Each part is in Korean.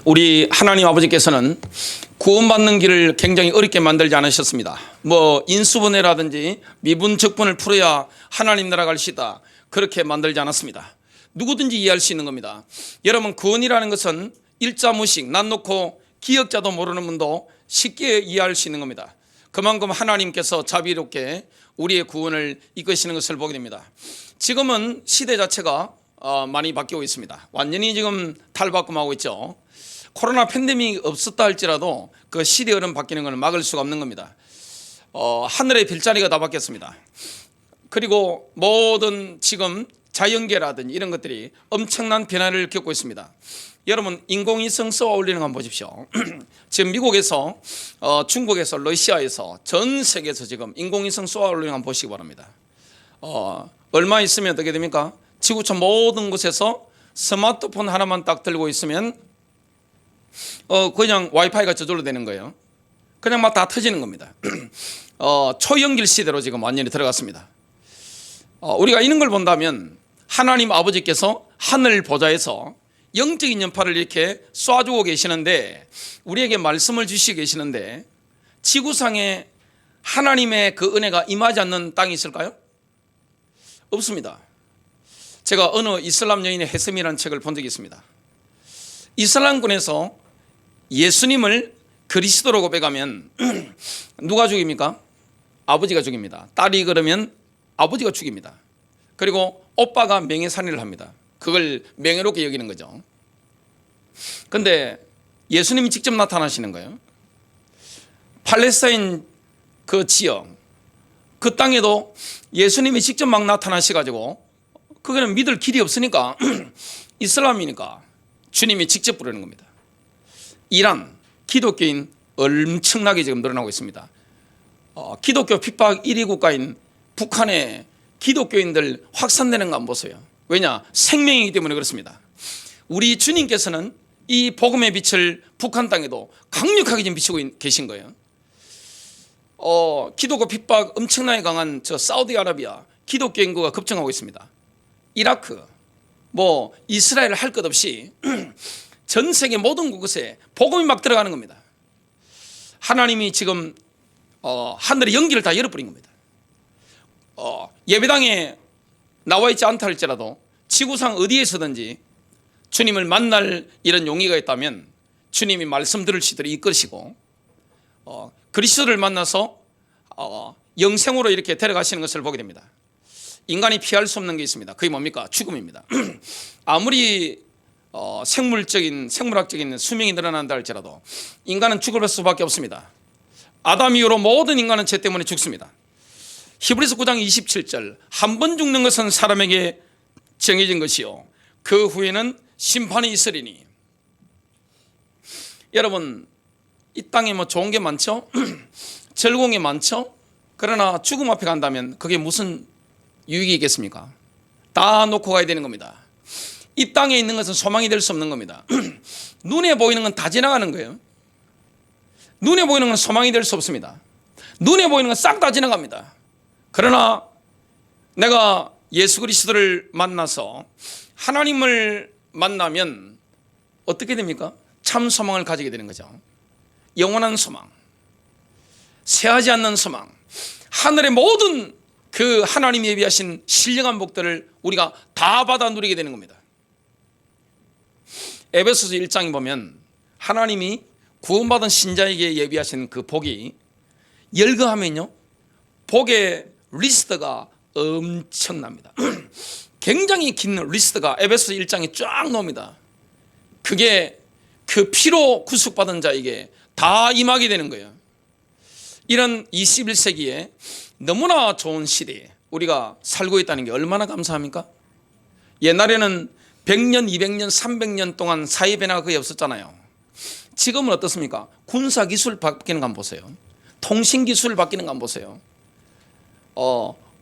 우리 하나님 아버지께서는 구원받는 길을 굉장히 어렵게 만들지 않으셨습니다. 인수분해라든지 미분적분을 풀어야 하나님 나라 갈 수 있다, 그렇게 만들지 않았습니다. 누구든지 이해할 수 있는 겁니다. 여러분, 구원이라는 것은 일자무식, 난 놓고 기억자도 모르는 분도 쉽게 이해할 수 있는 겁니다. 그만큼 하나님께서 자비롭게 우리의 구원을 이끄시는 것을 보게 됩니다. 지금은 시대 자체가 많이 바뀌고 있습니다. 완전히 지금 탈바꿈하고 있죠. 코로나 팬데믹이 없었다 할지라도 그 시대 흐름 바뀌는 것을 막을 수가 없는 겁니다. 하늘의 별자리가 다 바뀌었습니다. 그리고 모든 지금 자연계라든지 이런 것들이 엄청난 변화를 겪고 있습니다. 여러분, 인공위성 쏘아 올리는 거 한번 보십시오. 지금 미국에서, 중국에서, 러시아에서, 전 세계에서 지금 인공위성 쏘아 올리는 거 한번 보시기 바랍니다. 얼마 있으면 어떻게 됩니까? 지구촌 모든 곳에서 스마트폰 하나만 딱 들고 있으면 그냥 와이파이가 저절로 되는 거예요. 그냥 막 다 터지는 겁니다. 초연길 시대로 지금 완전히 들어갔습니다. 우리가 이런 걸 본다면 하나님 아버지께서 하늘 보좌에서 영적인 연파를 이렇게 쏴주고 계시는데, 우리에게 말씀을 주시고 계시는데, 지구상에 하나님의 그 은혜가 임하지 않는 땅이 있을까요? 없습니다. 제가 어느 이슬람 여인의 헤스미라는 책을 본 적이 있습니다. 이슬람권에서 예수님을 그리스도로 고백하면 누가 죽입니까? 아버지가 죽입니다. 딸이 그러면 아버지가 죽입니다. 그리고 오빠가 명예살인을 합니다. 그걸 명예롭게 여기는 거죠. 그런데 예수님이 직접 나타나시는 거예요. 팔레스타인 그 지역, 그 땅에도 예수님이 직접 막 나타나셔가지고, 그거는 믿을 길이 없으니까 이슬람이니까 주님이 직접 부르는 겁니다. 이란 기독교인 엄청나게 지금 늘어나고 있습니다. 기독교 핍박 1위 국가인 북한의 기독교인들 확산되는 거 안 보세요. 왜냐? 생명이기 때문에 그렇습니다. 우리 주님께서는 이 복음의 빛을 북한 땅에도 강력하게 지금 비추고 계신 거예요. 기독교 핍박 엄청나게 강한 저 사우디아라비아 기독교 인구가 급증하고 있습니다. 이라크, 이스라엘 할 것 없이 전 세계 모든 곳에 복음이 막 들어가는 겁니다. 하나님이 지금 하늘의 연기를 다 열어버린 겁니다. 예배당에 나와 있지 않다 할지라도 지구상 어디에서든지 주님을 만날 이런 용의가 있다면 주님이 말씀 들을 수 있도록 이끄시고, 그리스도를 만나서 영생으로 이렇게 데려가시는 것을 보게 됩니다. 인간이 피할 수 없는 게 있습니다. 그게 뭡니까? 죽음입니다. 아무리 생물학적인 수명이 늘어난다 할지라도 인간은 죽을 수밖에 없습니다. 아담 이후로 모든 인간은 죄 때문에 죽습니다. 히브리서 9장 27절, 한 번 죽는 것은 사람에게 정해진 것이요 그 후에는 심판이 있으리니. 여러분, 이 땅에 좋은 게 많죠? 즐거운 게 많죠? 그러나 죽음 앞에 간다면 그게 무슨 유익이 있겠습니까? 다 놓고 가야 되는 겁니다. 이 땅에 있는 것은 소망이 될 수 없는 겁니다. 눈에 보이는 건 다 지나가는 거예요. 눈에 보이는 건 소망이 될 수 없습니다. 눈에 보이는 건 싹 다 지나갑니다. 그러나 내가 예수 그리스도를 만나서 하나님을 만나면 어떻게 됩니까? 참 소망을 가지게 되는 거죠. 영원한 소망, 새하지 않는 소망, 하늘의 모든 그 하나님이 예비하신 신령한 복들을 우리가 다 받아 누리게 되는 겁니다. 에베소서 1장에 보면 하나님이 구원받은 신자에게 예비하신 그 복이 열거하면요, 복의 리스트가 엄청납니다. 굉장히 긴 리스트가 에베소서 1장에 쫙 나옵니다. 그게 그 피로 구속받은 자에게 다 임하게 되는 거예요. 이런 21세기에 너무나 좋은 시대에 우리가 살고 있다는 게 얼마나 감사합니까? 옛날에는 100년, 200년, 300년 동안 사회 변화가 거의 없었잖아요. 지금은 어떻습니까? 군사기술 바뀌는 거 한번 보세요. 통신기술 바뀌는 거 한번 보세요.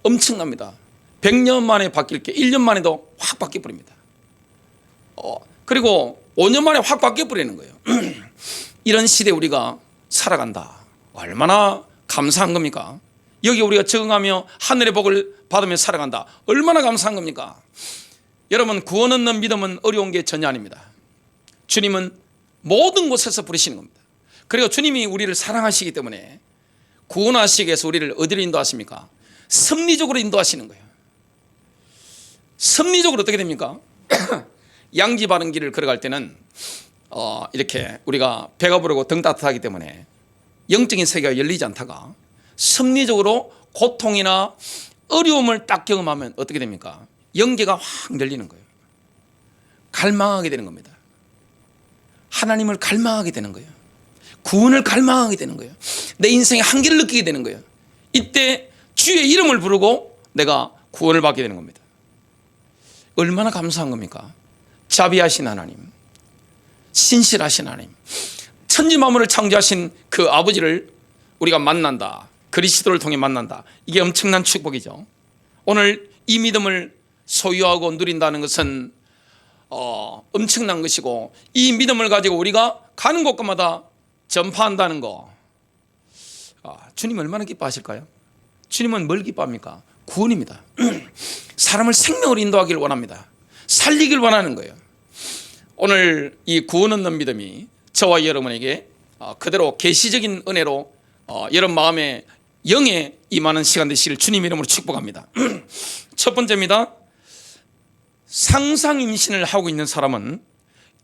엄청납니다. 100년 만에 바뀔 게 1년 만에도 확 바뀌어버립니다. 그리고 5년 만에 확 바뀌어버리는 거예요. 이런 시대에 우리가 살아간다. 얼마나 감사한 겁니까? 여기 우리가 적응하며 하늘의 복을 받으며 살아간다. 얼마나 감사한 겁니까? 여러분, 구원 얻는 믿음은 어려운 게 전혀 아닙니다. 주님은 모든 곳에서 부르시는 겁니다. 그리고 주님이 우리를 사랑하시기 때문에 구원하시기 위해서 우리를 어디로 인도하십니까? 섭리적으로 인도하시는 거예요. 섭리적으로 어떻게 됩니까? 양지 바른 길을 걸어갈 때는 이렇게 우리가 배가 부르고 등 따뜻하기 때문에 영적인 세계가 열리지 않다가 섭리적으로 고통이나 어려움을 딱 경험하면 어떻게 됩니까? 영계가 확 열리는 거예요. 갈망하게 되는 겁니다. 하나님을 갈망하게 되는 거예요. 구원을 갈망하게 되는 거예요. 내 인생의 한계를 느끼게 되는 거예요. 이때 주의 이름을 부르고 내가 구원을 받게 되는 겁니다. 얼마나 감사한 겁니까? 자비하신 하나님, 신실하신 하나님, 천지 만물을 창조하신 그 아버지를 우리가 만난다, 그리스도를 통해 만난다. 이게 엄청난 축복이죠. 오늘 이 믿음을 소유하고 누린다는 것은 엄청난 것이고, 이 믿음을 가지고 우리가 가는 곳마다 전파한다는 거, 주님 얼마나 기뻐하실까요? 주님은 뭘 기뻐합니까? 구원입니다. 사람을 생명으로 인도하기를 원합니다. 살리길 원하는 거예요. 오늘 이 구원 얻는 믿음이 저와 여러분에게 그대로 계시적인 은혜로 여러분 마음에 영에 임하는 시간 되시길 주님 이름으로 축복합니다. 첫 번째입니다. 상상 임신을 하고 있는 사람은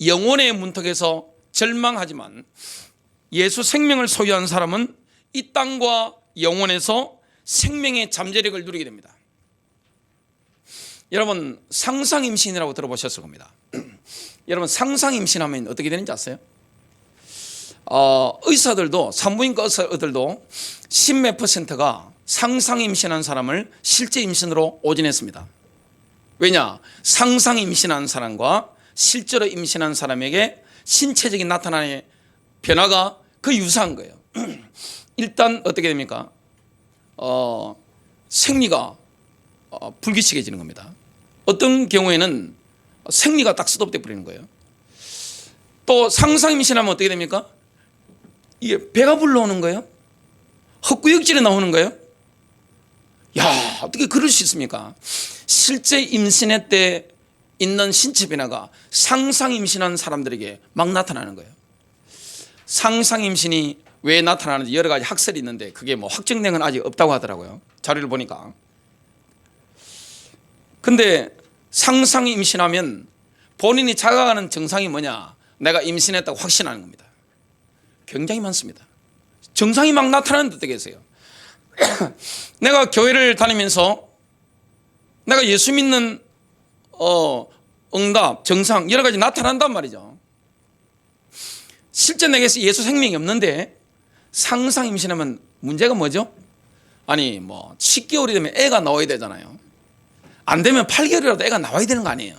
영혼의 문턱에서 절망하지만, 예수 생명을 소유한 사람은 이 땅과 영혼에서 생명의 잠재력을 누리게 됩니다. 여러분, 상상 임신이라고 들어보셨을 겁니다. 여러분, 상상 임신하면 어떻게 되는지 아세요? 의사들도, 산부인과 의사들도 10몇 %가 상상 임신한 사람을 실제 임신으로 오진했습니다. 왜냐? 상상 임신한 사람과 실제로 임신한 사람에게 신체적인 나타나는 변화가 거의 유사한 거예요. 일단 어떻게 됩니까? 생리가 불규칙해지는 겁니다. 어떤 경우에는 생리가 딱 스톱돼 버리는 거예요. 또 상상 임신하면 어떻게 됩니까? 이게 배가 불러오는 거예요. 헛구역질이 나오는 거예요. 야, 어떻게 그럴 수 있습니까? 실제 임신회 때 있는 신체 변화가 상상 임신한 사람들에게 막 나타나는 거예요. 상상 임신이 왜 나타나는지 여러 가지 학설이 있는데 그게 뭐 확정된 건 아직 없다고 하더라고요. 자료를 보니까. 근데 상상 임신하면 본인이 자각하는 증상이 뭐냐? 내가 임신했다고 확신하는 겁니다. 굉장히 많습니다. 증상이 막 나타나는데 어떻게 하세요? 내가 교회를 다니면서 내가 예수 믿는 응답, 정상 여러 가지 나타난단 말이죠. 실제 내게서 예수 생명이 없는데 상상 임신하면 문제가 뭐죠? 아니 뭐 10개월이 되면 애가 나와야 되잖아요. 안 되면 8개월이라도 애가 나와야 되는 거 아니에요.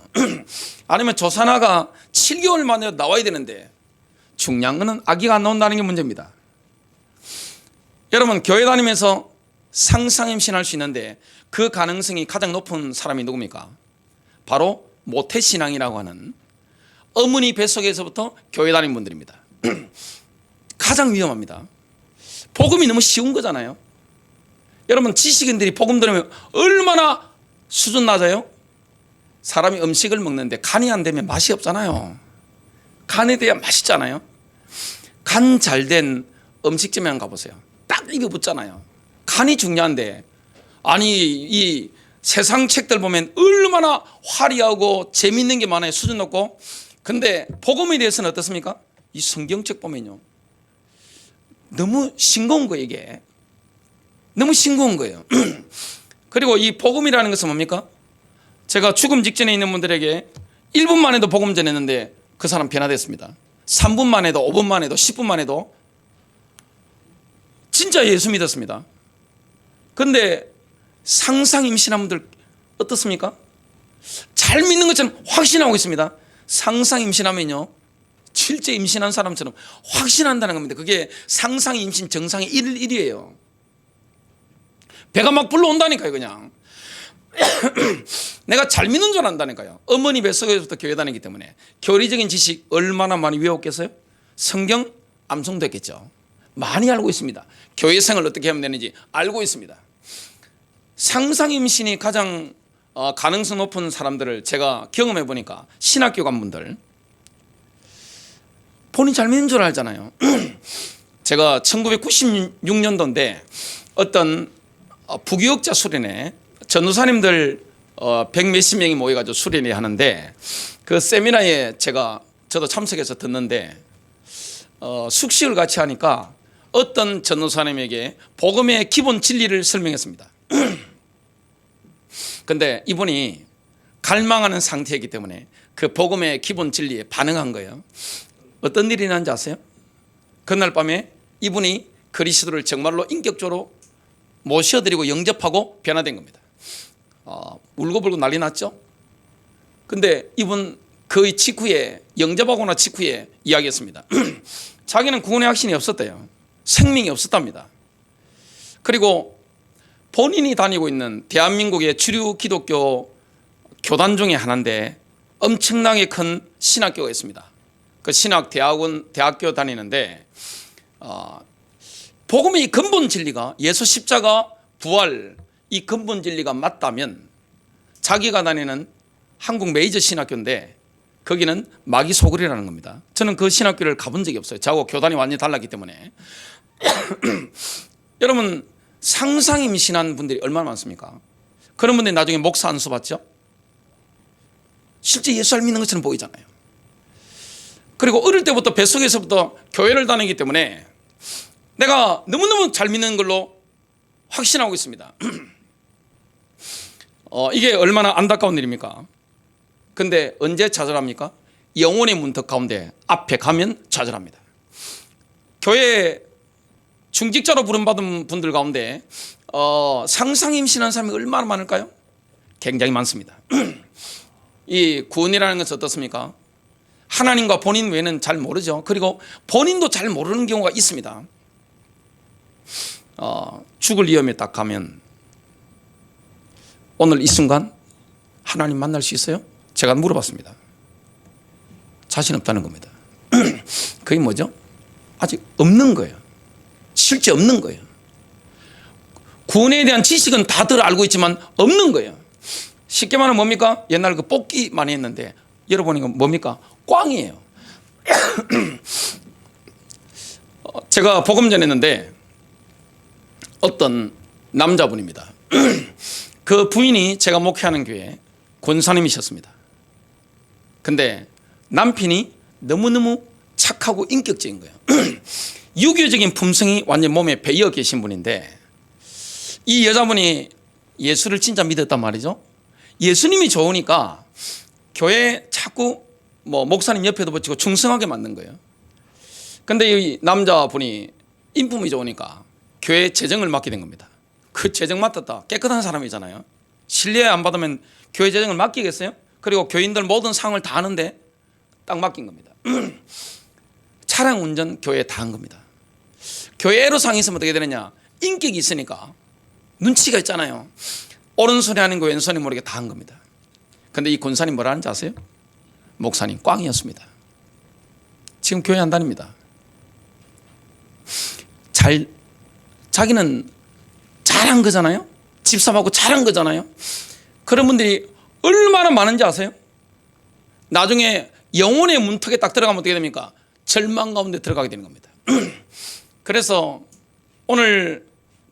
아니면 조산아가 7개월 만에 나와야 되는데 중요한 거는 아기가 안 나온다는 게 문제입니다. 여러분, 교회 다니면서 상상 임신할 수 있는데 그 가능성이 가장 높은 사람이 누굽니까? 바로 모태신앙이라고 하는 어머니 뱃속에서부터 교회 다니는 분들입니다. 가장 위험합니다. 복음이 너무 쉬운 거잖아요. 여러분, 지식인들이 복음 들으면 얼마나 수준 낮아요? 사람이 음식을 먹는데 간이 안 되면 맛이 없잖아요. 간에 대야 맛있잖아요. 간 잘된 음식점에 한번 가보세요. 딱 입에 붙잖아요. 간이 중요한데, 아니 이 세상 책들 보면 얼마나 화려하고 재미있는 게 많아요. 수준 높고. 근데 복음에 대해서는 어떻습니까? 이 성경책 보면요, 너무 싱거운 거예요. 이게 너무 싱거운 거예요. 그리고 이 복음이라는 것은 뭡니까? 제가 죽음 직전에 있는 분들에게 1분만 해도 복음 전했는데 그 사람 변화됐습니다. 3분만 해도, 5분만 해도, 10분만 해도 진짜 예수 믿었습니다. 그런데 상상 임신한 분들 어떻습니까? 잘 믿는 것처럼 확신하고 있습니다. 상상 임신하면요, 실제 임신한 사람처럼 확신한다는 겁니다. 그게 상상 임신 정상의 1위예요. 배가 막 불러온다니까요. 그냥 내가 잘 믿는 줄 안다니까요. 어머니 뱃속에서부터 교회 다니기 때문에 교리적인 지식 얼마나 많이 외웠겠어요? 성경 암송됐겠죠. 많이 알고 있습니다. 교회 생활을 어떻게 하면 되는지 알고 있습니다. 상상 임신이 가장 가능성 높은 사람들을 제가 경험해 보니까 신학교 간 분들, 본인 잘 믿는 줄 알잖아요. 제가 1996년도인데 어떤 부교육자 수련회 전도사님들 100몇십 명이 모여가지고 수련회 하는데 그 세미나에 저도 참석해서 듣는데 숙식을 같이 하니까 어떤 전도사님에게 복음의 기본 진리를 설명했습니다. 근데 이분이 갈망하는 상태이기 때문에 그 복음의 기본 진리에 반응한 거예요. 어떤 일이 났는지 아세요? 그날 밤에 이분이 그리스도를 정말로 인격적으로 모셔드리고 영접하고 변화된 겁니다. 울고불고 난리 났죠. 근데 이분 그 직후에 영접하거나 직후에 이야기했습니다. 자기는 구원의 확신이 없었대요. 생명이 없었답니다. 그리고 본인이 다니고 있는 대한민국의 주류 기독교 교단 중에 하나인데 엄청나게 큰 신학교가 있습니다. 그 대학교 다니는데 복음의 근본 진리가 예수 십자가 부활 이 근본 진리가 맞다면 자기가 다니는 한국 메이저 신학교인데 거기는 마귀 소굴이라는 겁니다. 저는 그 신학교를 가본 적이 없어요. 저하고 교단이 완전히 달랐기 때문에. 여러분 상상임신한 분들이 얼마나 많습니까? 그런 분들이 나중에 목사 안수 받죠? 실제 예수 알 믿는 것처럼 보이잖아요. 그리고 어릴 때부터 뱃속에서부터 교회를 다니기 때문에 내가 너무너무 잘 믿는 걸로 확신하고 있습니다. 이게 얼마나 안타까운 일입니까? 근데 언제 좌절합니까? 영혼의 문턱 가운데 앞에 가면 좌절합니다. 교회 중직자로 부름받은 분들 가운데 상상임신한 사람이 얼마나 많을까요? 굉장히 많습니다. 이 구원이라는 것은 어떻습니까? 하나님과 본인 외에는 잘 모르죠. 그리고 본인도 잘 모르는 경우가 있습니다. 죽을 위험에 딱 가면 오늘 이 순간 하나님 만날 수 있어요? 제가 물어봤습니다. 자신 없다는 겁니다. 그게 뭐죠? 아직 없는 거예요. 실제 없는 거예요. 구원에 대한 지식은 다들 알고 있지만 없는 거예요. 쉽게 말하면 뭡니까? 옛날 그 뽑기 많이 했는데 여러분이 뭡니까? 꽝이에요. 제가 복음 전했는데 어떤 남자분입니다. 그 부인이 제가 목회하는 교회 권사님이셨습니다. 근데 남편이 너무너무 착하고 인격적인 거예요. 유교적인 품성이 완전 몸에 배어 계신 분인데 이 여자분이 예수를 진짜 믿었단 말이죠. 예수님이 좋으니까 교회 자꾸 목사님 옆에도 붙이고 충성하게 만든 거예요. 근데 이 남자분이 인품이 좋으니까 교회 재정을 맡게 된 겁니다. 그 재정 맡았다. 깨끗한 사람이잖아요. 신뢰 안 받으면 교회 재정을 맡기겠어요? 그리고 교인들 모든 상을 다 하는데 딱 맡긴 겁니다. 차량 운전 교회에 다 한 겁니다. 교회로 상이 있으면 어떻게 되느냐? 인격이 있으니까 눈치가 있잖아요. 오른손이 아닌 거 왼손이 모르게 다 한 겁니다. 근데 이 권사님 뭐라 하는지 아세요? 목사님 꽝이었습니다. 지금 교회 안 다닙니다. 자기는 잘한 거잖아요. 집사하고 잘한 거잖아요. 그런 분들이 얼마나 많은지 아세요? 나중에 영혼의 문턱에 딱 들어가면 어떻게 됩니까? 절망 가운데 들어가게 되는 겁니다. 그래서 오늘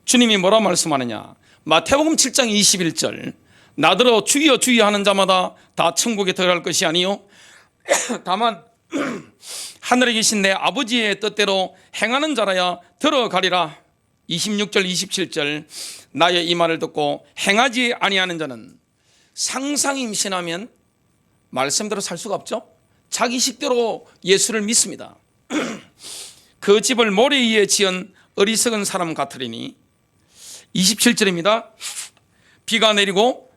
주님이 뭐라 말씀하느냐? 마태복음 7장 21절 나더러 주여 주여 하는 자마다 다 천국에 들어갈 것이 아니요 다만 하늘에 계신 내 아버지의 뜻대로 행하는 자라야 들어가리라. 26절 27절 나의 이 말을 듣고 행하지 아니하는 자는 상상임신하면 말씀대로 살 수가 없죠. 자기 식대로 예수를 믿습니다. 그 집을 모래 위에 지은 어리석은 사람 같으리니 27절입니다. 비가 내리고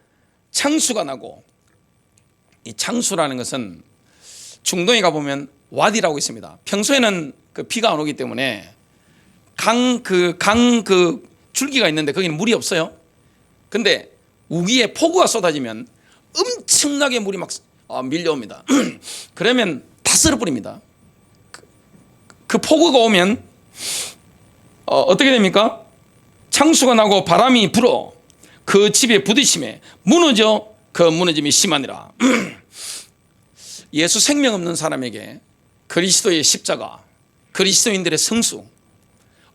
창수가 나고, 이 창수라는 것은 중동에 가보면 와디라고 있습니다. 평소에는 그 비가 안 오기 때문에 강 줄기가 있는데 거기는 물이 없어요. 근데 우기에 폭우가 쏟아지면 엄청나게 물이 막 밀려옵니다. 그러면 다 쓸어버립니다. 그 폭우가 오면 어떻게 됩니까? 창수가 나고 바람이 불어 그 집에 부딪힘에 무너져 그 무너짐이 심하니라. 예수 생명 없는 사람에게 그리스도의 십자가, 그리스도인들의 성수,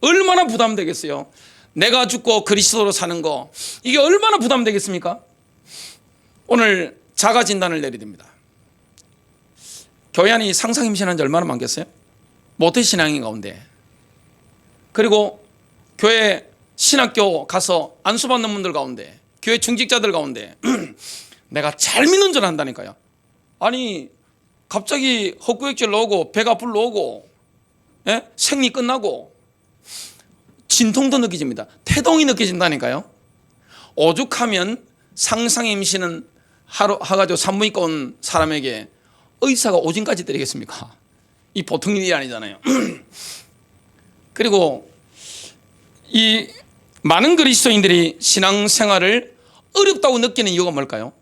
얼마나 부담되겠어요? 내가 죽고 그리스도로 사는 거, 이게 얼마나 부담되겠습니까? 오늘 자가 진단을 내리됩니다. 교회 안이 상상 임신한 지 얼마나 많겠어요? 모태 신앙인 가운데, 그리고 교회 신학교 가서 안수받는 분들 가운데, 교회 중직자들 가운데 내가 잘 믿는 줄 안다니까요. 아니 갑자기 헛구역질 나오고 배가 불러오고, 예? 생리 끝나고 진통도 느껴집니다. 태동이 느껴진다니까요. 오죽하면 상상 임신은 하가지고 산부인과 온 사람에게 의사가 오진까지 때리겠습니까? 이 보통 일이 아니잖아요. 그리고 이 많은 그리스도인들이 신앙생활을 어렵다고 느끼는 이유가 뭘까요?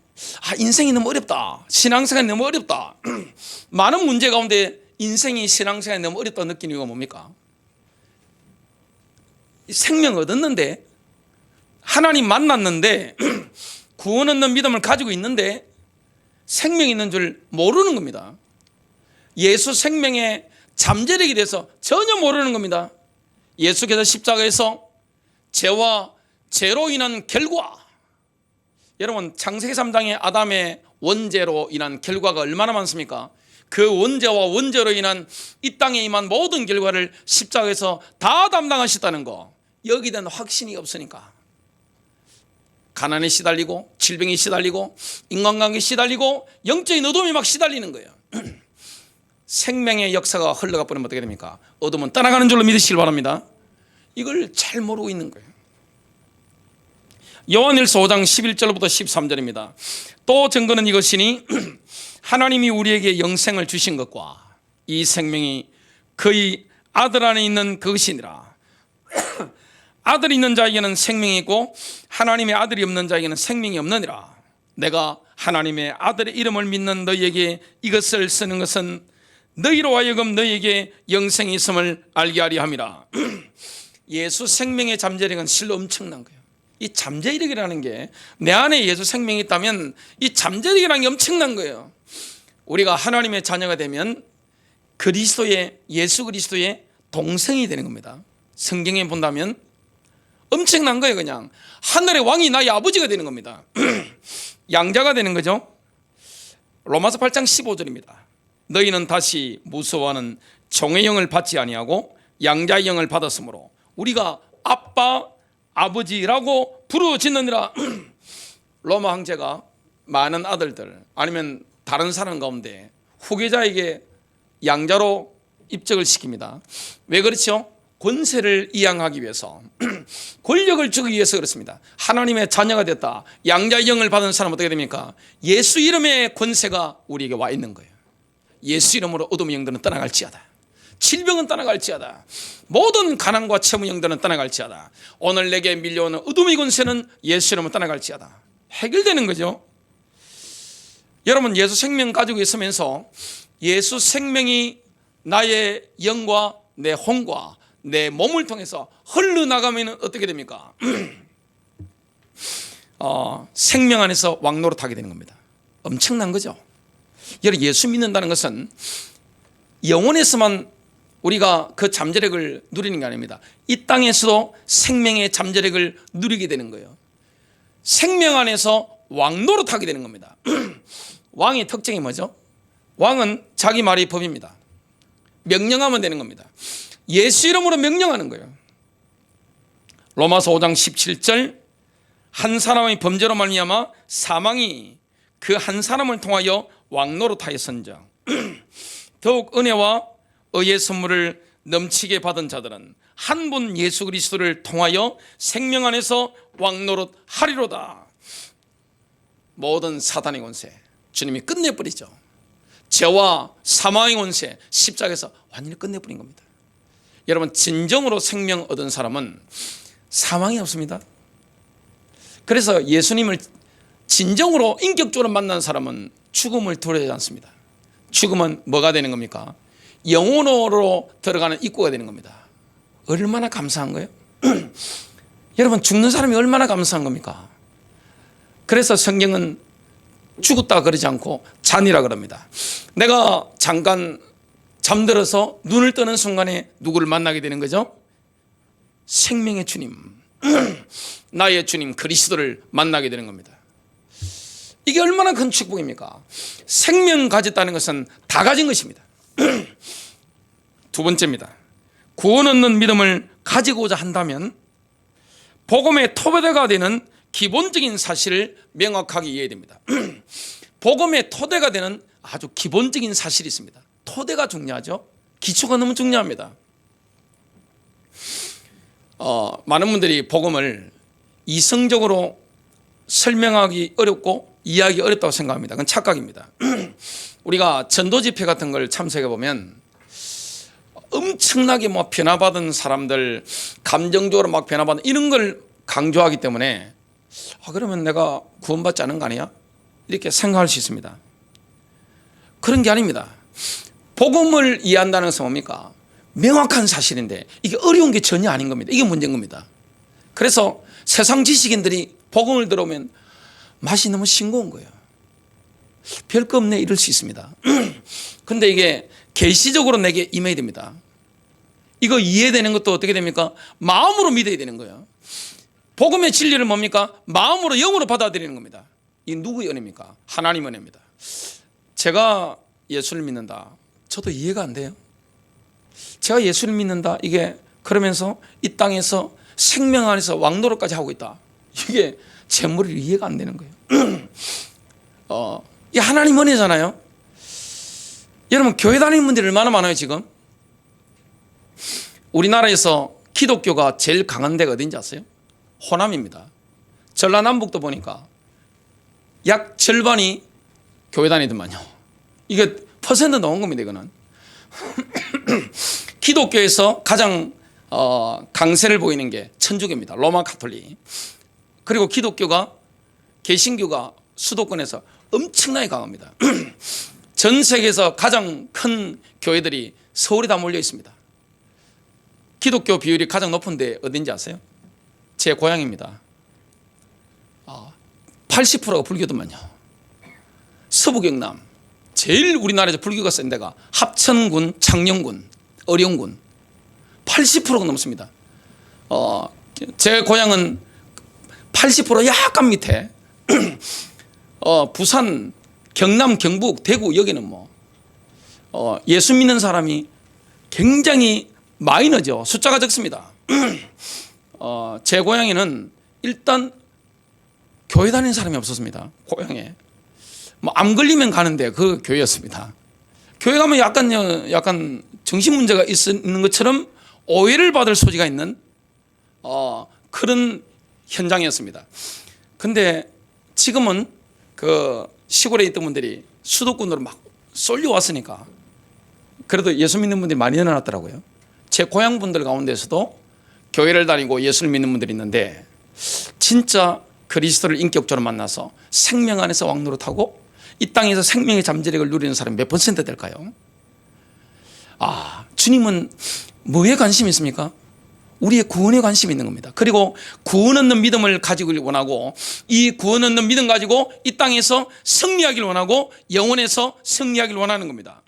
인생이 너무 어렵다, 신앙생활이 너무 어렵다. 많은 문제 가운데 인생이 신앙생활이 너무 어렵다고 느끼는 이유가 뭡니까? 생명 얻었는데, 하나님 만났는데, 구원 얻는 믿음을 가지고 있는데 생명이 있는 줄 모르는 겁니다. 예수 생명의 잠재력에 대해서 전혀 모르는 겁니다. 예수께서 십자가에서 죄와 죄로 인한 결과, 여러분 창세기 3장의 아담의 원죄로 인한 결과가 얼마나 많습니까? 그 원죄와 원죄로 인한 이 땅에 임한 모든 결과를 십자가에서 다 담당하셨다는 거, 여기에 대한 확신이 없으니까 가난에 시달리고, 질병에 시달리고, 인간관계에 시달리고, 영적인 어둠이 막 시달리는 거예요. 생명의 역사가 흘러가 버리면 어떻게 됩니까? 어둠은 떠나가는 줄로 믿으시길 바랍니다. 이걸 잘 모르고 있는 거예요. 요한일서 5장 11절부터 13절입니다. 또 증거는 이것이니 하나님이 우리에게 영생을 주신 것과 이 생명이 그의 아들 안에 있는 그것이니라. 아들이 있는 자에게는 생명이 있고 하나님의 아들이 없는 자에게는 생명이 없느니라. 내가 하나님의 아들의 이름을 믿는 너희에게 이것을 쓰는 것은 너희로 하여금 너희에게 영생이 있음을 알게 하려 함이라. 예수 생명의 잠재력은 실로 엄청난 거예요. 이 잠재력이라는 게, 내 안에 예수 생명이 있다면 이 잠재력이라는 게 엄청난 거예요. 우리가 하나님의 자녀가 되면 그리스도의, 예수 그리스도의 동생이 되는 겁니다. 성경에 본다면 엄청난 거예요. 그냥 하늘의 왕이 나의 아버지가 되는 겁니다. 양자가 되는 거죠. 로마서 8장 15절입니다. 너희는 다시 무서워하는 종의 영을 받지 아니하고 양자의 영을 받았으므로 우리가 아빠, 아버지라고 부르짖느니라. 로마 황제가 많은 아들들 아니면 다른 사람 가운데 후계자에게 양자로 입적을 시킵니다. 왜 그렇죠? 권세를 이양하기 위해서, 권력을 주기 위해서 그렇습니다. 하나님의 자녀가 됐다, 양자의 영을 받은 사람은 어떻게 됩니까? 예수 이름의 권세가 우리에게 와 있는 거예요. 예수 이름으로 어둠의 영들은 떠나갈지어다, 질병은 떠나갈지어다, 모든 가난과 채무 영들은 떠나갈지어다, 오늘 내게 밀려오는 어둠의 권세는 예수 이름으로 떠나갈지어다. 해결되는 거죠. 여러분, 예수 생명 가지고 있으면서 예수 생명이 나의 영과 내 혼과 내 몸을 통해서 흘러나가면 어떻게 됩니까? 생명 안에서 왕노릇하게 되는 겁니다. 엄청난 거죠. 여러분, 예수 믿는다는 것은 영혼에서만 우리가 그 잠재력을 누리는 게 아닙니다. 이 땅에서도 생명의 잠재력을 누리게 되는 거예요. 생명 안에서 왕노릇하게 되는 겁니다. 왕의 특징이 뭐죠? 왕은 자기 말이 법입니다. 명령하면 되는 겁니다. 예수 이름으로 명령하는 거예요. 로마서 5장 17절, 한 사람의 범죄로 말미암아 사망이 그 한 사람을 통하여 왕노릇하였은즉 더욱 은혜와 의의 선물을 넘치게 받은 자들은 한 분 예수 그리스도를 통하여 생명 안에서 왕노릇하리로다. 모든 사단의 권세 주님이 끝내버리죠. 죄와 사망의 권세 십자가에서 완전히 끝내버린 겁니다. 여러분, 진정으로 생명 얻은 사람은 사망이 없습니다. 그래서 예수님을 진정으로 인격적으로 만난 사람은 죽음을 두려워하지 않습니다. 죽음은 뭐가 되는 겁니까? 영혼으로 들어가는 입구가 되는 겁니다. 얼마나 감사한 거예요? 여러분, 죽는 사람이 얼마나 감사한 겁니까? 그래서 성경은 죽었다 그러지 않고 잔이라 그럽니다. 내가 잠깐 잠들어서 눈을 뜨는 순간에 누구를 만나게 되는 거죠? 생명의 주님, 나의 주님 그리스도를 만나게 되는 겁니다. 이게 얼마나 큰 축복입니까? 생명 가졌다는 것은 다 가진 것입니다. 두 번째입니다. 구원 얻는 믿음을 가지고자 한다면 복음의 토대가 되는 기본적인 사실을 명확하게 이해해야 됩니다. 복음의 토대가 되는 아주 기본적인 사실이 있습니다. 토대가 중요하죠. 기초가 너무 중요합니다. 많은 분들이 복음을 이성적으로 설명하기 어렵고 이해하기 어렵다고 생각합니다. 그건 착각입니다. 우리가 전도 집회 같은 걸 참석해 보면 엄청나게 뭐 변화받은 사람들, 감정적으로 막 변화받은 이런 걸 강조하기 때문에 그러면 내가 구원받지 않은 거 아니야? 이렇게 생각할 수 있습니다. 그런 게 아닙니다. 복음을 이해한다는 것은 뭡니까? 명확한 사실인데 이게 어려운 게 전혀 아닌 겁니다. 이게 문제인 겁니다. 그래서 세상 지식인들이 복음을 들어오면 맛이 너무 싱거운 거예요. 별거 없네 이럴 수 있습니다. 근데 이게 계시적으로 내게 임해야 됩니다. 이거 이해되는 것도 어떻게 됩니까? 마음으로 믿어야 되는 거예요. 복음의 진리를 뭡니까? 마음으로 영으로 받아들이는 겁니다. 이 누구의 은혜입니까? 하나님의 은혜입니다. 제가 예수를 믿는다. 저도 이해가 안 돼요. 제가 예수를 믿는다. 이게 그러면서 이 땅에서 생명 안에서 왕노릇까지 하고 있다. 이게 제 머리로 이해가 안 되는 거예요. 이 하나님 은혜잖아요. 여러분 교회 다니는 분들이 얼마나 많아요 지금? 우리나라에서 기독교가 제일 강한 데가 어딘지 아세요? 호남입니다. 전라남북도 보니까 약 절반이 교회 다니더만요. 이게 퍼센트 넣은 겁니다. 이거는 기독교에서 가장 강세를 보이는 게 천주교입니다. 로마 가톨릭. 그리고 기독교가 개신교가 수도권에서 엄청나게 강합니다. 전 세계에서 가장 큰 교회들이 서울에 다 몰려 있습니다. 기독교 비율이 가장 높은 데 어딘지 아세요? 제 고향입니다. 80%가 불교더만요. 서부 경남 제일 우리나라에서 불교가 센 데가 합천군, 창녕군, 어령군 80%가 넘습니다. 제 고향은 80% 약간 밑에 부산, 경남, 경북, 대구 여기는 뭐 예수 믿는 사람이 굉장히 마이너죠. 숫자가 적습니다. 제 고향에는 일단 교회 다니는 사람이 없었습니다. 고향에 뭐 암 걸리면 가는데 그 교회였습니다. 교회 가면 약간 정신 문제가 있는 것처럼 오해를 받을 소지가 있는 그런 현장이었습니다. 근데 지금은 그 시골에 있던 분들이 수도권으로 막 쏠려왔으니까 그래도 예수 믿는 분들이 많이 늘어났더라고요. 제 고향 분들 가운데서도 교회를 다니고 예수를 믿는 분들이 있는데 진짜 그리스도를 인격적으로 만나서 생명 안에서 왕노릇하고 이 땅에서 생명의 잠재력을 누리는 사람이 몇 퍼센트 될까요? 주님은 뭐에 관심이 있습니까? 우리의 구원에 관심이 있는 겁니다. 그리고 구원 얻는 믿음을 가지길 원하고 이 구원 얻는 믿음 가지고 이 땅에서 승리하길 원하고 영원에서 승리하길 원하는 겁니다.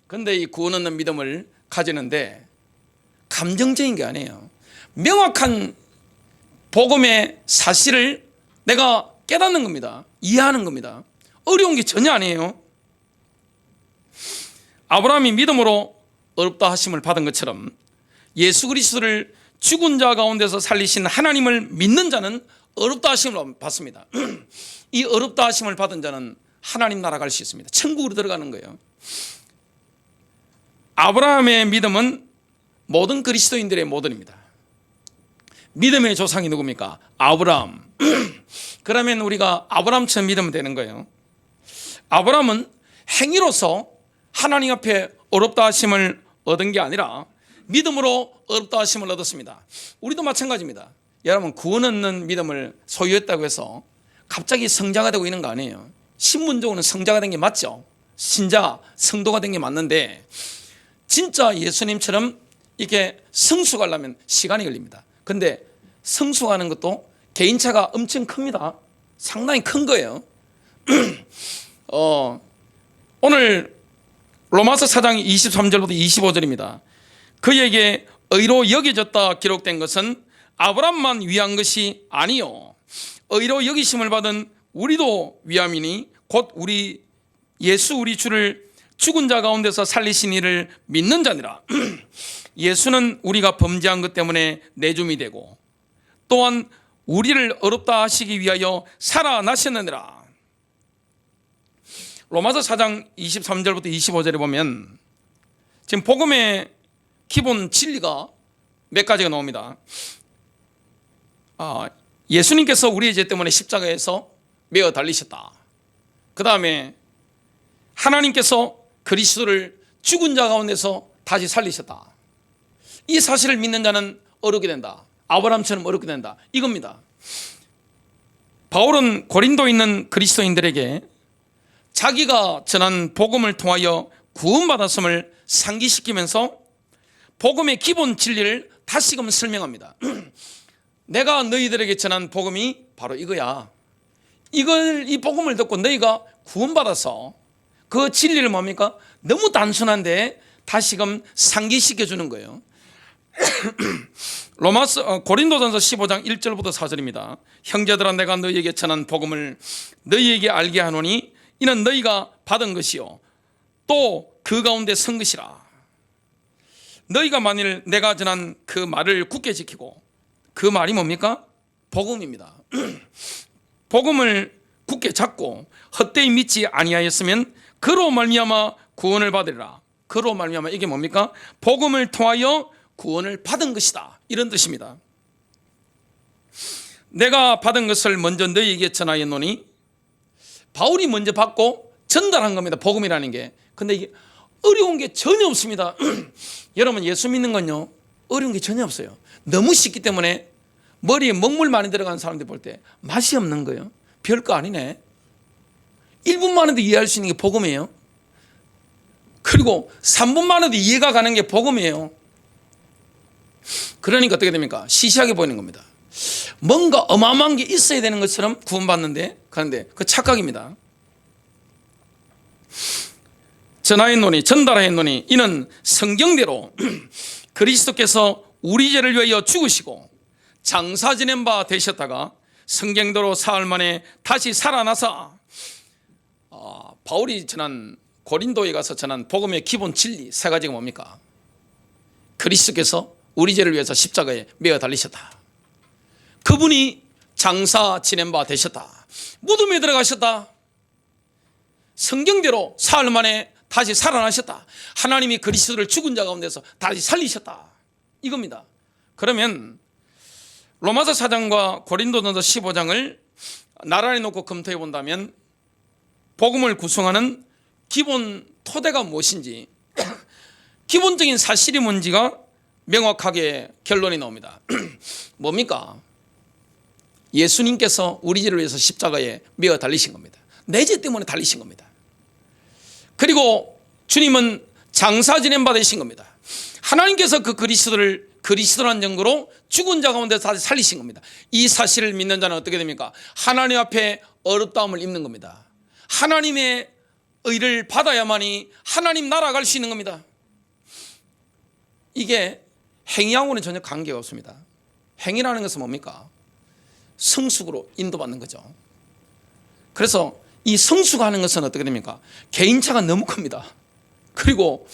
그런데 이 구원 얻는 믿음을 가지는데 감정적인 게 아니에요. 명확한 복음의 사실을 내가 깨닫는 겁니다. 이해하는 겁니다. 어려운 게 전혀 아니에요. 아브라함이 믿음으로 어렵다 하심을 받은 것처럼 예수 그리스도를 죽은 자 가운데서 살리신 하나님을 믿는 자는 어렵다 하심을 받습니다. 이 어렵다 하심을 받은 자는 하나님 나라 갈 수 있습니다. 천국으로 들어가는 거예요. 아브라함의 믿음은 모든 그리스도인들의 모델입니다. 믿음의 조상이 누굽니까? 아브라함. 그러면 우리가 아브라함처럼 믿으면 되는 거예요. 아브라함은 행위로서 하나님 앞에 어렵다 하심을 얻은 게 아니라 믿음으로 어렵다 하심을 얻었습니다. 우리도 마찬가지입니다. 여러분 구원 얻는 믿음을 소유했다고 해서 갑자기 성자가 되고 있는 거 아니에요. 신분적으로는 성자가 된 게 맞죠. 신자, 성도가 된 게 맞는데 진짜 예수님처럼 이렇게 성숙하려면 시간이 걸립니다. 근데 성숙하는 것도 개인차가 엄청 큽니다. 상당히 큰 거예요. 오늘 로마서 4장 23절부터 25절입니다. 그에게 의로 여겨졌다 기록된 것은 아브람만 위한 것이 아니요 의로 여기심을 받은 우리도 위함이니 곧 우리 예수 우리 주를 죽은 자 가운데서 살리신 이를 믿는 자니라. 예수는 우리가 범죄한 것 때문에 내줌이 되고 또한 우리를 어렵다 하시기 위하여 살아나셨느니라. 로마서 4장 23절부터 25절에 보면 지금 복음의 기본 진리가 몇 가지가 나옵니다. 예수님께서 우리의 죄 때문에 십자가에서 매어 달리셨다. 그 다음에 하나님께서 그리스도를 죽은 자 가운데서 다시 살리셨다. 이 사실을 믿는 자는 어렵게 된다. 아브라함처럼 어렵게 된다. 이겁니다. 바울은 고린도에 있는 그리스도인들에게 자기가 전한 복음을 통하여 구원받았음을 상기시키면서 복음의 기본 진리를 다시금 설명합니다. 내가 너희들에게 전한 복음이 바로 이거야. 이 복음을 듣고 너희가 구원받아서 그 진리를 뭡니까? 너무 단순한데 다시금 상기시켜 주는 거예요. 고린도전서 15장 1절부터 4절입니다. 형제들아 내가 너희에게 전한 복음을 너희에게 알게 하노니 이는 너희가 받은 것이요 또 그 가운데 선 것이라. 너희가 만일 내가 전한 그 말을 굳게 지키고, 그 말이 뭡니까? 복음입니다. 복음을 굳게 잡고 헛되이 믿지 아니하였으면 그로 말미암아 구원을 받으리라. 그로 말미암아 이게 뭡니까? 복음을 통하여 구원을 받은 것이다. 이런 뜻입니다. 내가 받은 것을 먼저 너희에게 전하였노니, 바울이 먼저 받고 전달한 겁니다. 복음이라는 게. 근데 이게 어려운 게 전혀 없습니다. 여러분, 예수 믿는 건요 어려운 게 전혀 없어요. 너무 쉽기 때문에 머리에 먹물 많이 들어간 사람들 볼 때 맛이 없는 거예요. 별거 아니네. 1분만 해도 이해할 수 있는 게 복음이에요. 그리고 3분만 해도 이해가 가는 게 복음이에요. 그러니까 어떻게 됩니까? 시시하게 보이는 겁니다. 뭔가 어마어마한 게 있어야 되는 것처럼 구원받는데, 그런데 그 착각입니다. 전하였노니, 전달하였노니 이는 성경대로 그리스도께서 우리 죄를 위하여 죽으시고 장사 지낸 바 되셨다가 성경대로 사흘 만에 다시 살아나사. 바울이 전한, 고린도에 가서 전한 복음의 기본 진리 세 가지가 뭡니까? 그리스도께서 우리 죄를 위해서 십자가에 매어 달리셨다. 그분이 장사 지낸 바 되셨다. 무덤에 들어가셨다. 성경대로 사흘 만에 다시 살아나셨다. 하나님이 그리스도를 죽은 자 가운데서 다시 살리셨다. 이겁니다. 그러면 로마서 4장과 고린도전서 15장을 나란히 놓고 검토해 본다면 복음을 구성하는 기본 토대가 무엇인지, 기본적인 사실이 뭔지가 명확하게 결론이 나옵니다. 뭡니까? 예수님께서 우리 죄를 위해서 십자가에 매어 달리신 겁니다. 내 죄 때문에 달리신 겁니다. 그리고 주님은 장사 지낸 바 되신 겁니다. 하나님께서 그 그리스도를 그리스도라는 증거로 죽은 자 가운데 다시 살리신 겁니다. 이 사실을 믿는 자는 어떻게 됩니까? 하나님 앞에 어렵다함을 입는 겁니다. 하나님의 의를 받아야만이 하나님 나라 갈 수 있는 겁니다. 이게 행위하고는 전혀 관계가 없습니다. 행위라는 것은 뭡니까? 성숙으로 인도받는 거죠. 그래서 이 성수가 하는 것은 어떻게 됩니까? 개인차가 너무 큽니다. 그리고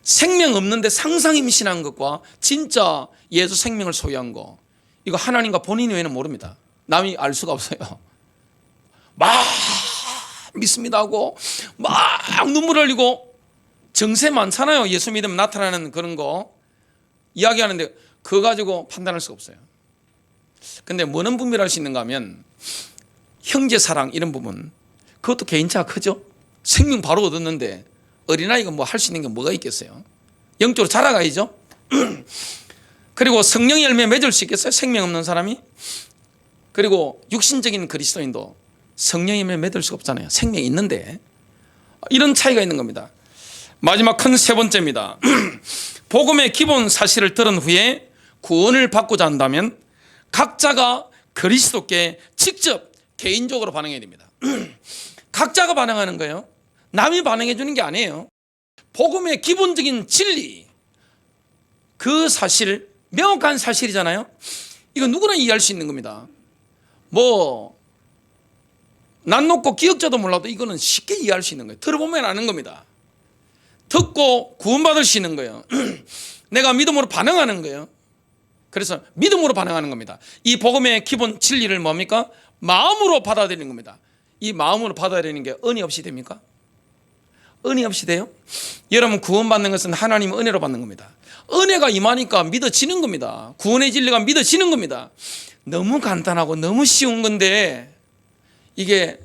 생명 없는데 상상 임신한 것과 진짜 예수 생명을 소유한 거, 이거 하나님과 본인 외에는 모릅니다. 남이 알 수가 없어요. 막 믿습니다 하고 막 눈물 흘리고 정세 많잖아요. 예수 믿으면 나타나는 그런 거 이야기하는데 그거 가지고 판단할 수가 없어요. 근데 뭐는 분별할 수 있는가 하면 형제 사랑 이런 부분, 그것도 개인차가 크죠. 생명 바로 얻었는데 어린아이가 뭐 할 수 있는 게 뭐가 있겠어요. 영적으로 자라가야죠. 그리고 성령의 열매 맺을 수 있겠어요, 생명 없는 사람이. 그리고 육신적인 그리스도인도 성령의 열매 맺을 수가 없잖아요, 생명이 있는데. 이런 차이가 있는 겁니다. 마지막 큰 세 번째입니다. 복음의 기본 사실을 들은 후에 구원을 받고자 한다면 각자가 그리스도께 직접 개인적으로 반응해야 됩니다. 각자가 반응하는 거예요. 남이 반응해 주는 게 아니에요. 복음의 기본적인 진리, 그 사실, 명확한 사실이잖아요. 이거 누구나 이해할 수 있는 겁니다. 난 놓고 기억자도 몰라도 이거는 쉽게 이해할 수 있는 거예요. 들어보면 아는 겁니다. 듣고 구원받을 수 있는 거예요. 내가 믿음으로 반응하는 거예요. 그래서 믿음으로 반응하는 겁니다. 이 복음의 기본 진리를 뭡니까? 마음으로 받아들이는 겁니다. 이 마음으로 받아들이는 게 은혜 없이 됩니까? 은혜 없이 돼요? 여러분, 구원받는 것은 하나님의 은혜로 받는 겁니다. 은혜가 임하니까 믿어지는 겁니다. 구원의 진리가 믿어지는 겁니다. 너무 간단하고 너무 쉬운 건데 이게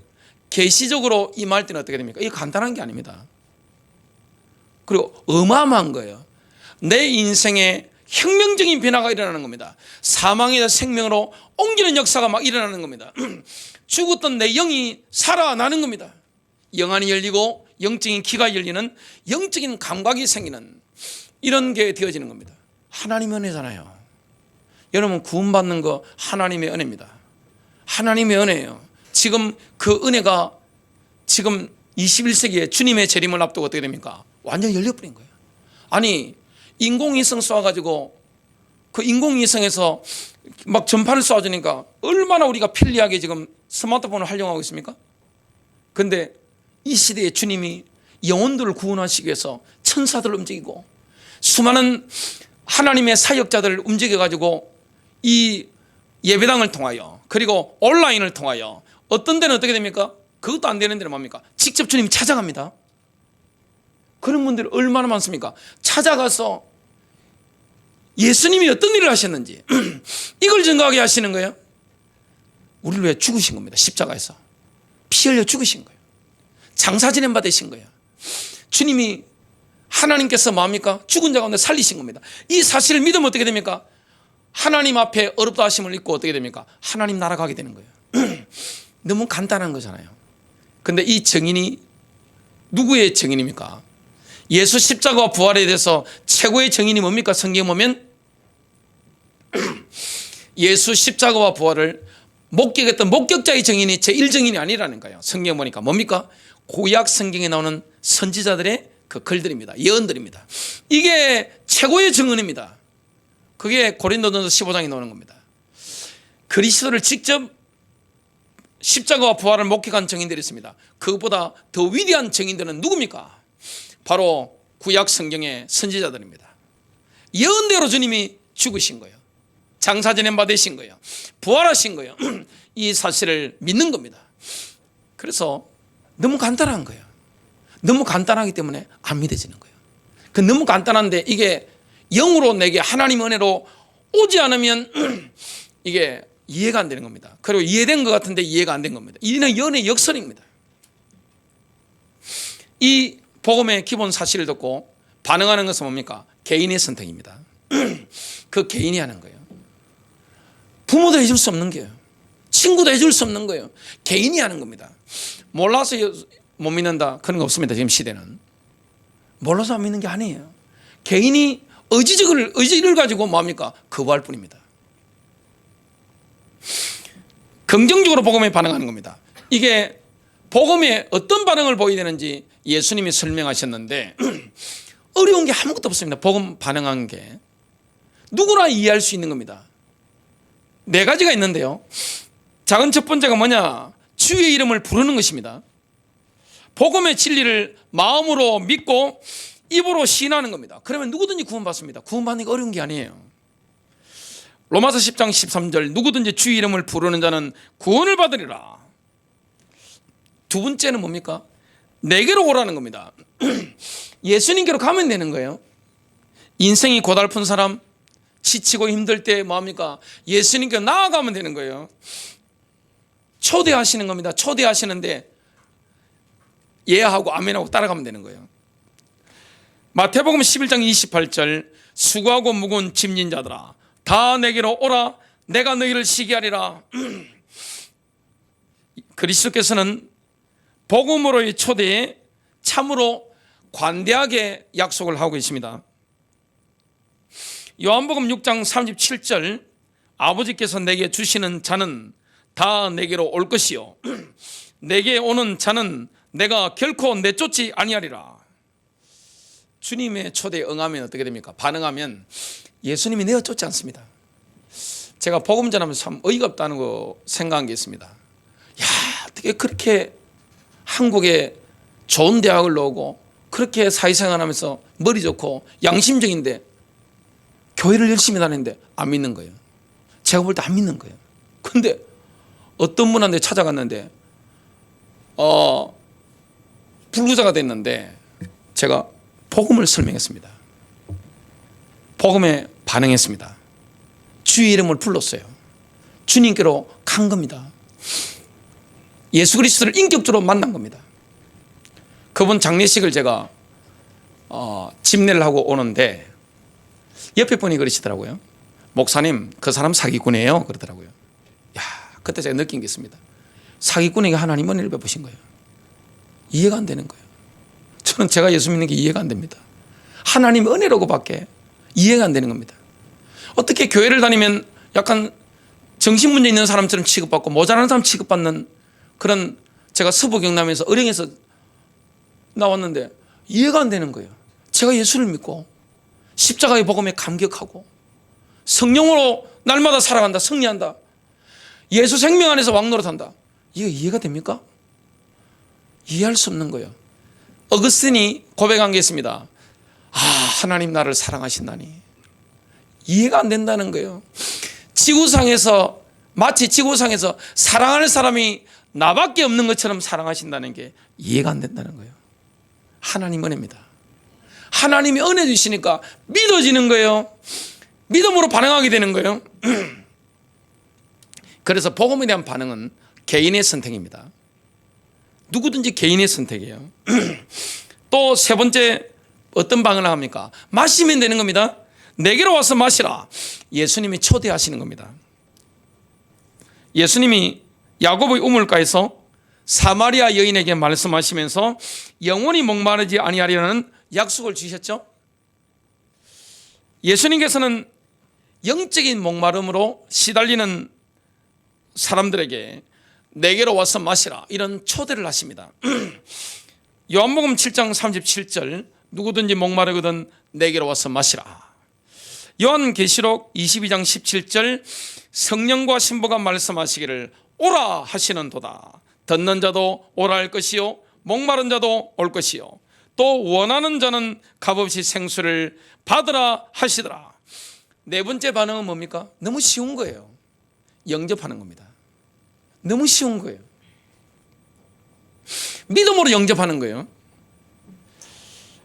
계시적으로 임할 때는 어떻게 됩니까? 이게 간단한 게 아닙니다. 그리고 어마어마한 거예요. 내 인생에 혁명적인 변화가 일어나는 겁니다. 사망에서 생명으로 옮기는 역사가 막 일어나는 겁니다. 죽었던 내 영이 살아나는 겁니다. 영안이 열리고 영적인 귀가 열리는 영적인 감각이 생기는 이런 게 되어지는 겁니다. 하나님의 은혜잖아요. 여러분, 구원받는 거 하나님의 은혜입니다. 하나님의 은혜예요. 지금 그 은혜가 지금 21세기에 주님의 재림을 앞두고 어떻게 됩니까? 완전히 열려버린 거예요. 아니, 인공위성 쏴가지고 그 인공위성에서 막 전파를 쏴주니까 얼마나 우리가 편리하게 지금 스마트폰을 활용하고 있습니까? 근데 이 시대에 주님이 영혼들을 구원하시기 위해서 천사들을 움직이고 수많은 하나님의 사역자들을 움직여가지고 이 예배당을 통하여 그리고 온라인을 통하여 어떤 데는 어떻게 됩니까? 그것도 안 되는 데는 뭡니까? 직접 주님이 찾아갑니다. 그런 분들이 얼마나 많습니까? 찾아가서 예수님이 어떤 일을 하셨는지 이걸 증거하게 하시는 거예요. 우리를 위해 죽으신 겁니다. 십자가에서 피 흘려 죽으신 거예요. 장사 지낸 바 되신 거예요. 주님이 하나님께서 뭡니까? 죽은 자 가운데 살리신 겁니다. 이 사실을 믿으면 어떻게 됩니까? 하나님 앞에 어렵다 하심을 잊고 어떻게 됩니까? 하나님 나라 가게 되는 거예요. 너무 간단한 거잖아요. 근데 이 증인이 누구의 증인입니까? 예수 십자가와 부활에 대해서 최고의 증인이 뭡니까? 성경에 보면 예수 십자가와 부활을 목격했던 목격자의 증인이 제1증인이 아니라는 거예요. 성경 보니까 뭡니까? 구약 성경에 나오는 선지자들의 그 글들입니다. 예언들입니다. 이게 최고의 증언입니다. 그게 고린도전서 15장에 나오는 겁니다. 그리스도를 직접 십자가와 부활을 목격한 증인들이 있습니다. 그것보다 더 위대한 증인들은 누굽니까? 바로 구약 성경의 선지자들입니다. 예언대로 주님이 죽으신 거예요. 장사 지낸 바 되신 거예요. 부활하신 거예요. 이 사실을 믿는 겁니다. 그래서 너무 간단한 거예요. 너무 간단하기 때문에 안 믿어지는 거예요. 그 너무 간단한데 이게 영으로 내게 하나님의 은혜로 오지 않으면 이게 이해가 안 되는 겁니다. 그리고 이해된 것 같은데 이해가 안 된 겁니다. 이는 연의 역설입니다. 이 복음의 기본 사실을 듣고 반응하는 것은 뭡니까? 개인의 선택입니다. 그 개인이 하는 거예요. 부모도 해줄 수 없는 거예요. 친구도 해줄 수 없는 거예요. 개인이 하는 겁니다. 몰라서 못 믿는다 그런 거 없습니다. 지금 시대는 몰라서 안 믿는 게 아니에요. 개인이 의지를 가지고 뭡니까? 거부할 뿐입니다. 긍정적으로 복음에 반응하는 겁니다. 이게 복음에 어떤 반응을 보여야 되는지 예수님이 설명하셨는데 어려운 게 아무것도 없습니다. 복음 반응한 게 누구나 이해할 수 있는 겁니다. 네 가지가 있는데요. 작은 첫 번째가 뭐냐? 주의 이름을 부르는 것입니다. 복음의 진리를 마음으로 믿고 입으로 시인하는 겁니다. 그러면 누구든지 구원받습니다. 구원받는 게 어려운 게 아니에요. 로마서 10장 13절 누구든지 주의 이름을 부르는 자는 구원을 받으리라. 두 번째는 뭡니까? 내게로 오라는 겁니다. 예수님께로 가면 되는 거예요. 인생이 고달픈 사람, 지치고 힘들 때 뭐합니까? 예수님께로 나아가면 되는 거예요. 초대하시는 겁니다. 초대하시는데 예하고 아멘하고 따라가면 되는 거예요. 마태복음 11장 28절 수고하고 무거운 짐진 자들아 다 내게로 오라 내가 너희를 쉬게 하리라. 그리스도께서는 복음으로의 초대에 참으로 관대하게 약속을 하고 있습니다. 요한복음 6장 37절 아버지께서 내게 주시는 자는 다 내게로 올 것이요 내게 오는 자는 내가 결코 내쫓지 아니하리라. 주님의 초대에 응하면 어떻게 됩니까? 반응하면 예수님이 내어 쫓지 않습니다. 제가 복음 전하면서 참 어이가 없다는 거 생각한 게 있습니다. 야, 어떻게 그렇게 한국에 좋은 대학을 나오고 그렇게 사회생활 하면서 머리 좋고 양심적인데 교회를 열심히 다니는데 안 믿는 거예요. 제가 볼 때 안 믿는 거예요. 근데 어떤 분한테 찾아갔는데 불구자가 됐는데 제가 복음을 설명했습니다. 복음에 반응했습니다. 주의 이름을 불렀어요. 주님께로 간 겁니다. 예수 그리스도를 인격적으로 만난 겁니다. 그분 장례식을 제가 집례를 하고 오는데 옆에 분이 그러시더라고요. 목사님, 그 사람 사기꾼이에요. 그러더라고요. 야, 그때 제가 느낀 게 있습니다. 사기꾼에게 하나님 은혜를 베푸신 거예요. 이해가 안 되는 거예요. 저는 제가 예수 믿는 게 이해가 안 됩니다. 하나님의 은혜라고밖에 이해가 안 되는 겁니다. 어떻게 교회를 다니면 약간 정신문제 있는 사람처럼 취급받고 모자라는 사람 취급받는 그런, 제가 서부 경남에서 어령에서 나왔는데 이해가 안 되는 거예요. 제가 예수를 믿고 십자가의 복음에 감격하고 성령으로 날마다 살아간다, 승리한다, 예수 생명 안에서 왕노릇한다. 이거 이해가 됩니까? 이해할 수 없는 거예요. 어거스틴이 고백한 게 있습니다. 하나님 나를 사랑하신다니. 이해가 안 된다는 거예요. 지구상에서, 마치 지구상에서 사랑하는 사람이 나밖에 없는 것처럼 사랑하신다는 게 이해가 안 된다는 거예요. 하나님 은혜입니다. 하나님이 은혜 주시니까 믿어지는 거예요. 믿음으로 반응하게 되는 거예요. 그래서 복음에 대한 반응은 개인의 선택입니다. 누구든지 개인의 선택이에요. 또 세 번째 어떤 반응을 합니까? 마시면 되는 겁니다. 내게로 와서 마시라. 예수님이 초대하시는 겁니다. 예수님이 야곱의 우물가에서 사마리아 여인에게 말씀하시면서 영원히 목마르지 아니하리라는 약속을 주셨죠. 예수님께서는 영적인 목마름으로 시달리는 사람들에게 내게로 와서 마시라, 이런 초대를 하십니다. 요한복음 7장 37절, 누구든지 목마르거든 내게로 와서 마시라. 요한계시록 22장 17절, 성령과 신부가 말씀하시기를 오라 하시는도다. 듣는 자도 오라 할 것이요, 목마른 자도 올 것이요, 또 원하는 자는 값없이 생수를 받으라 하시더라. 네 번째 반응은 뭡니까? 너무 쉬운 거예요. 영접하는 겁니다. 너무 쉬운 거예요. 믿음으로 영접하는 거예요.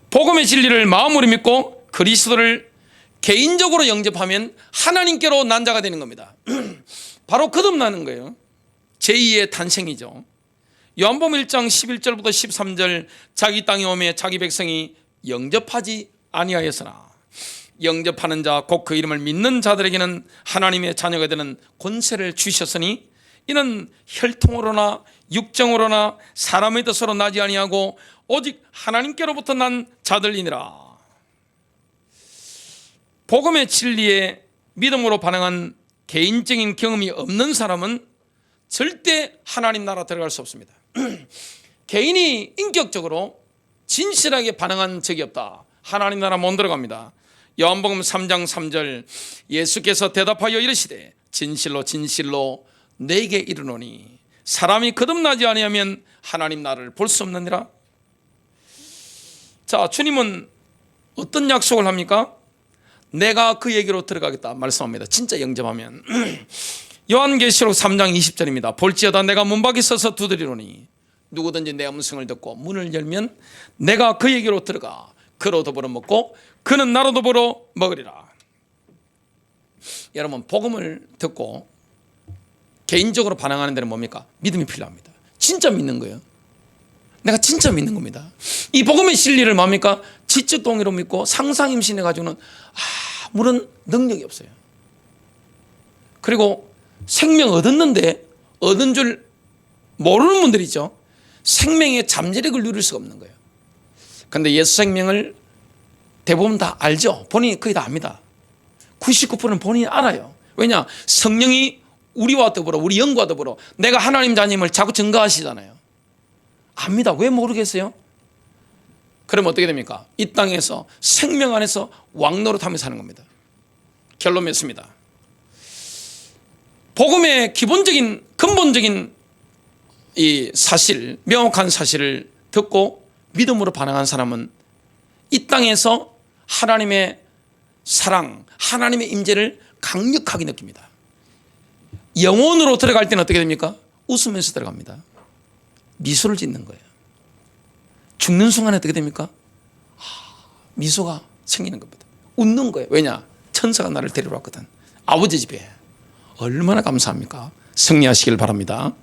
복음의 진리를 마음으로 믿고 그리스도를 개인적으로 영접하면 하나님께로 난 자가 되는 겁니다. 바로 거듭나는 거예요. 제2의 탄생이죠. 요한복음 1장 11절부터 13절, 자기 땅에 오매 자기 백성이 영접하지 아니하였으나 영접하는 자 곧 그 이름을 믿는 자들에게는 하나님의 자녀가 되는 권세를 주셨으니 이는 혈통으로나 육정으로나 사람의 뜻으로 나지 아니하고 오직 하나님께로부터 난 자들이니라. 복음의 진리에 믿음으로 반응한 개인적인 경험이 없는 사람은 절대 하나님 나라 들어갈 수 없습니다. 개인이 인격적으로 진실하게 반응한 적이 없다, 하나님 나라 못 들어갑니다. 요한복음 3장 3절, 예수께서 대답하여 이르시되 진실로 진실로 내게 이르노니 사람이 거듭나지 아니하면 하나님 나라를 볼 수 없느니라. 자, 주님은 어떤 약속을 합니까? 내가 그에게로 들어가겠다 말씀합니다. 진짜 영접하면. 요한계시록 3장 20절입니다. 볼지어다 내가 문 밖에 서서 두드리노니 누구든지 내 음성을 듣고 문을 열면 내가 그에게로 들어가 그로 더불어 먹고 그는 나로 더불어 먹으리라. 여러분, 복음을 듣고 개인적으로 반응하는 데는 뭡니까? 믿음이 필요합니다. 진짜 믿는 거예요. 내가 진짜 믿는 겁니다. 이 복음의 진리를 뭡니까? 지적 동의로 믿고 상상 임신해 가지고는 아무런 능력이 없어요. 그리고 생명 얻었는데 얻은 줄 모르는 분들이 있죠. 생명의 잠재력을 누릴 수가 없는 거예요. 그런데 예수 생명을 대부분 다 알죠. 본인이 거의 다 압니다. 99%는 본인이 알아요. 왜냐? 성령이 우리와 더불어, 우리 영과 더불어 내가 하나님 자님을 자꾸 증거하시잖아요. 압니다. 왜 모르겠어요? 그러면 어떻게 됩니까? 이 땅에서 생명 안에서 왕노릇하며 사는 겁니다. 결론 맺습니다. 복음의 기본적인 근본적인 이 사실, 명확한 사실을 듣고 믿음으로 반응한 사람은 이 땅에서 하나님의 사랑, 하나님의 임재를 강력하게 느낍니다. 영혼으로 들어갈 때는 어떻게 됩니까? 웃으면서 들어갑니다. 미소를 짓는 거예요. 죽는 순간에 어떻게 됩니까? 미소가 생기는 겁니다. 웃는 거예요. 왜냐? 천사가 나를 데리러 왔거든. 아버지 집에. 얼마나 감사합니까? 승리하시길 바랍니다.